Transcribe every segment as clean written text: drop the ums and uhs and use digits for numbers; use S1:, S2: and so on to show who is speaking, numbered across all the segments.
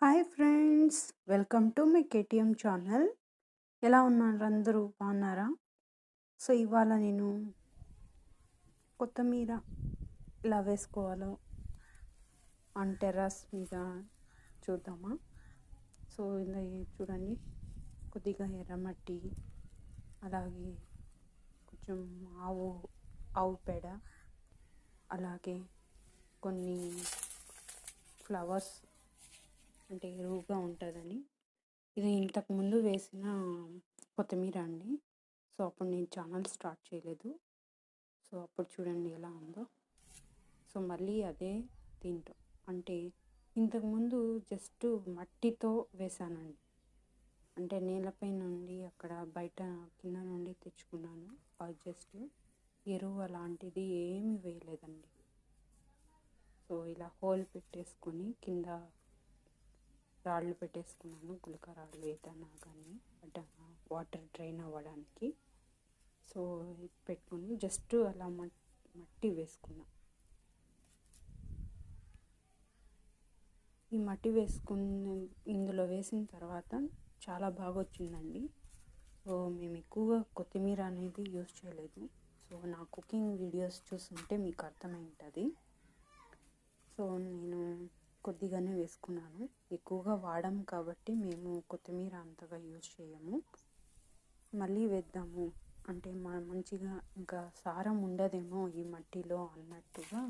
S1: Hi friends, welcome to my KTM channel. ఎలా ఉన్నారు? అందరూ బాగున్నారా? సో ఇవాళ నేను కొత్తిమీర ఎలా వేసుకోవాలో ఆన్ టెర్రస్ మీద చూద్దామా. సో ఇలా చూడండి, కొద్దిగా ఎర్రమట్టి, అలాగే కొంచెం ఆవు పేడ, అలాగే కొన్ని ఫ్లవర్స్ అంటే ఎరువుగా ఉంటుందని. ఇది ఇంతకుముందు వేసిన కొత్తిమీర అండి. సో అప్పుడు నేను ఛానల్ స్టార్ట్ చేయలేదు. సో అప్పుడు చూడండి ఎలా ఉందో. సో మళ్ళీ అదే దీంట్లో అంటే ఇంతకుముందు జస్ట్ మట్టితో వేసానండి. అంటే నేలపై నుండి అక్కడ బయట కింద నుండి తెచ్చుకున్నాను. అది జస్ట్ ఎరువు అలాంటిది ఏమీ వేయలేదండి. సో ఇలా హోల్ పెట్టేసుకొని కింద రాళ్ళు పెట్టేసుకున్నాను, గులక రాళ్ళు ఏదైనా కానీ వాటర్ డ్రైన్ అవ్వడానికి. సో పెట్టుకుని జస్ట్ అలా మట్టి వేసుకున్నా. ఈ మట్టి వేసుకుని ఇందులో వేసిన తర్వాత చాలా బాగా వచ్చిందండి. సో మేము ఎక్కువగా కొత్తిమీర అనేది యూజ్ చేయలేదు. సో నా కుకింగ్ వీడియోస్ చూస్తుంటే మీకు అర్థమై ఉంటుంది. సో నేను కొద్దిగానే వేసుకున్నాను, ఎక్కువగా వాడాం కాబట్టి మేము కొత్తిమీర అంతగా యూజ్ చేయము. మళ్ళీ వేద్దాము అంటే మంచిగా ఇంకా సారం ఉండదేమో ఈ మట్టిలో అన్నట్టుగా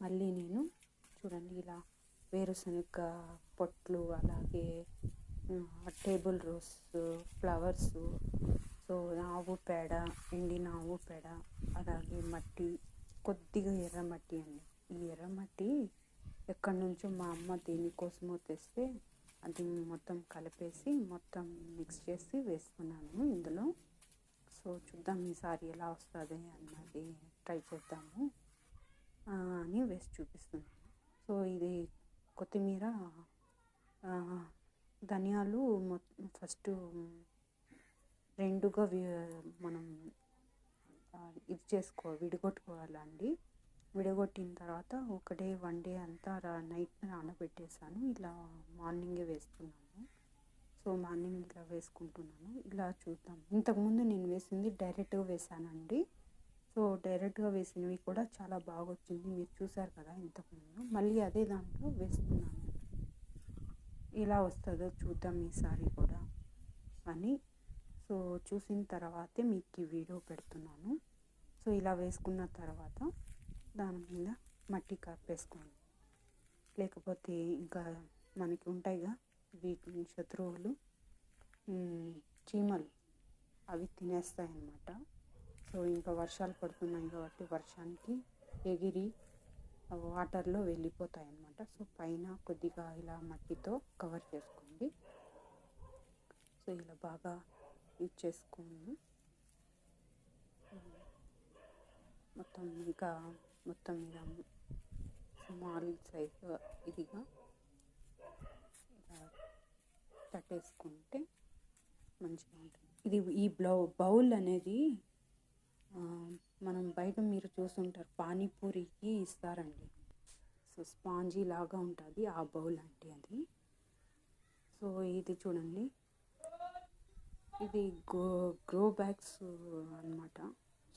S1: మళ్ళీ నేను చూడండి ఇలా వేరుశనగ పొట్లు, అలాగే టేబుల్ రోస్ ఫ్లవర్స్, సో ఆవు పేడ, ఎండిన ఆవు పేడ, అలాగే మట్టి, కొద్దిగా ఎర్రమట్టి అండి. ఈ ఎర్రమట్టి ఎక్కడి నుంచో మా అమ్మ దేనికోసమో తెస్తే అది మొత్తం కలిపేసి మొత్తం మిక్స్ చేసి వేసుకున్నాను ఇందులో. సో చూద్దాం ఈసారి ఎలా వస్తుంది అన్నది ట్రై చేద్దాము అని వేసి చూపిస్తున్నాను. సో ఇది కొత్తిమీర, ధనియాలు ఫస్ట్ రెండుగా మనం ఇది విడగొట్టుకోవాలండి. విడగొట్టిన తర్వాత ఒకటే వన్ డే అంతా నైట్ నానబెట్టేసాను. ఇలా మార్నింగే వేస్తున్నాను. సో మార్నింగ్ ఇలా వేసుకుంటున్నాను. ఇలా చూద్దాం. ఇంతకుముందు నేను వేసింది డైరెక్ట్గా వేసానండి. సో డైరెక్ట్గా వేసినవి కూడా చాలా బాగా వచ్చింది, మీరు చూసారు కదా ఇంతకుముందు. మళ్ళీ అదే దాంట్లో వేస్తున్నాను. ఎలా వస్తుందో చూద్దాం ఈసారి కూడా అని. సో చూసిన తర్వాతే మీకు ఈ వీడియో పెడుతున్నాను. సో ఇలా వేసుకున్న తర్వాత దాని మీద మట్టి కప్పేసుకోండి, లేకపోతే ఇంకా మనకి ఉంటాయిగా వీటి శత్రువులు, చీమలు, అవి తినేస్తాయి అన్నమాట. సో ఇంకా వర్షాలు పడుతున్నాయి కాబట్టి వర్షానికి ఎగిరి వాటర్లో వెళ్ళిపోతాయి అన్నమాట. సో పైన కొద్దిగా ఇలా మట్టితో కవర్ చేసుకోండి. సో ఇలా బాగా యూజ్ చేసుకోండి మొత్తం. ఇంకా మొత్తం ఇలా స్మాల్ సైజ్ ఇదిగా ఇలా తట్టేసుకుంటే మంచిగా ఉంటుంది. ఈ బౌల్ అనేది మనం బయట మీరు చూస్తుంటారు, పానీపూరికి ఇస్తారండి. సో స్పాంజీ లాగా ఉంటుంది ఆ బౌల్ అంటే అది. సో ఇది చూడండి, ఇది గ్రో బ్యాగ్స్ అన్నమాట.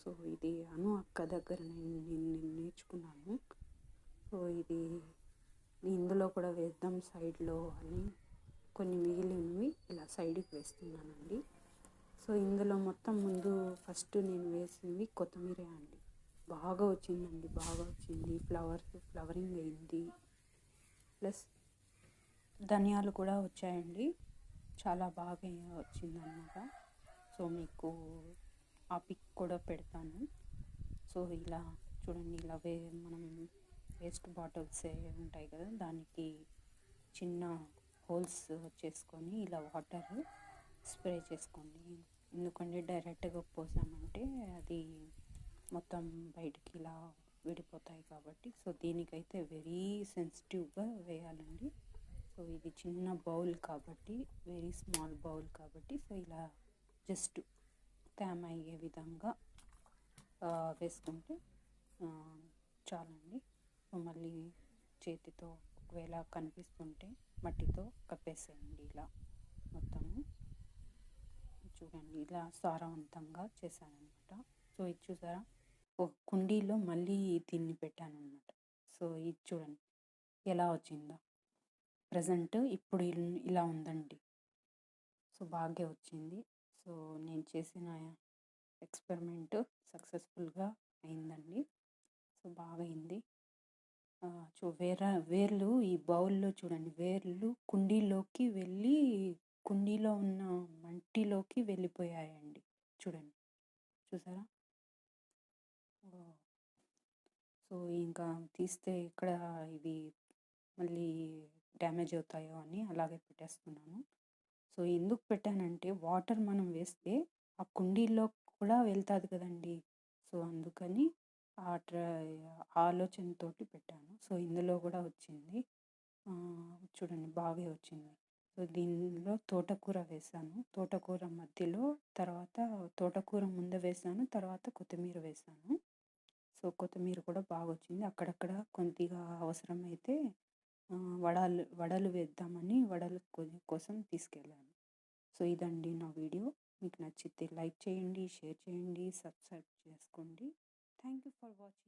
S1: సో ఇది అక్క దగ్గర నేను నేర్చుకున్నాను. సో ఇది ఇందులో కూడా వేద్దాం సైడ్లో అని కొన్ని మిగిలినవి ఇలా సైడ్కి వేస్తున్నానండి. సో ఇందులో మొత్తం ముందు ఫస్ట్ నేను వేసినవి కొత్తిమీర అండి. బాగా వచ్చిందండి, బాగా వచ్చింది. ఫ్లవరింగ్ అయింది, ప్లస్ ధనియాలు కూడా వచ్చాయండి. చాలా బాగా వచ్చిందన్నమాట. సో మీకు ఆ పిక్ కూడా పెడతాను. సో ఇలా చూడండి, ఇలా మనం వేస్ట్ బాటిల్స్ ఉంటాయి కదా, దానికి చిన్న హోల్స్ చేసుకొని ఇలా వాటర్ స్ప్రే చేసుకోండి. ఎందుకంటే డైరెక్ట్గా పోసామంటే అది మొత్తం బయటికి ఇలా విడిపోతాయి కాబట్టి. సో దీనికైతే వెరీ సెన్సిటివ్గా వేయాలండి. సో ఇది చిన్న బౌల్ కాబట్టి, వెరీ స్మాల్ బౌల్ కాబట్టి, సో ఇలా జస్ట్ తేమ అయ్యే విధంగా వేసుకుంటే చాలండి. సో మళ్ళీ చేతితో ఒకవేళ కనిపిస్తుంటే మట్టితో కప్పేసేయండి ఇలా మొత్తము. చూడండి ఇలా సారవంతంగా చేశానమాట. సో ఇది చూసారా, ఒక కుండీలో మళ్ళీ దీన్ని పెట్టాను అనమాట. సో ఇది చూడండి ఎలా వచ్చిందో. ప్రజెంట్ ఇప్పుడు ఇలా ఉందండి. సో బాగా వచ్చింది. సో నేను చేసిన ఎక్స్పెరిమెంట్ సక్సెస్ఫుల్గా అయిందండి. సో బాగా అయింది. వేర్లు ఈ బౌల్లో చూడండి, వేర్లు కుండీలోకి వెళ్ళి కుండీలో ఉన్న మట్టిలోకి వెళ్ళిపోయాయండి. చూడండి, చూసారా. సో ఇంకా తీస్తే ఇక్కడ ఇవి మళ్ళీ డ్యామేజ్ అవుతాయో అని అలాగే పెట్టేస్తున్నాను. సో ఎందుకు పెట్టానంటే వాటర్ మనం వేస్తే ఆ కుండీలో కూడా వెళ్తుంది కదండి. సో అందుకని ఆ ఆలోచనతోటి పెట్టాను. సో ఇందులో కూడా వచ్చింది. చూడండి బాగా వచ్చింది. సో దీనిలో తోటకూర వేసాను. తోటకూర మధ్యలో తర్వాత తోటకూర ముందు వేసాను, తర్వాత కొత్తిమీర వేసాను. సో కొత్తిమీర కూడా బాగా వచ్చింది. అక్కడక్కడ కొద్దిగా అవసరమైతే వడలు వేద్దామని వడల కోసం తీసుకెళ్ళాను. సో ఇదండి నా వీడియో. మీకు నచ్చితే లైక్ చేయండి, షేర్ చేయండి, సబ్స్క్రైబ్ చేసుకోండి. Thank you for watching.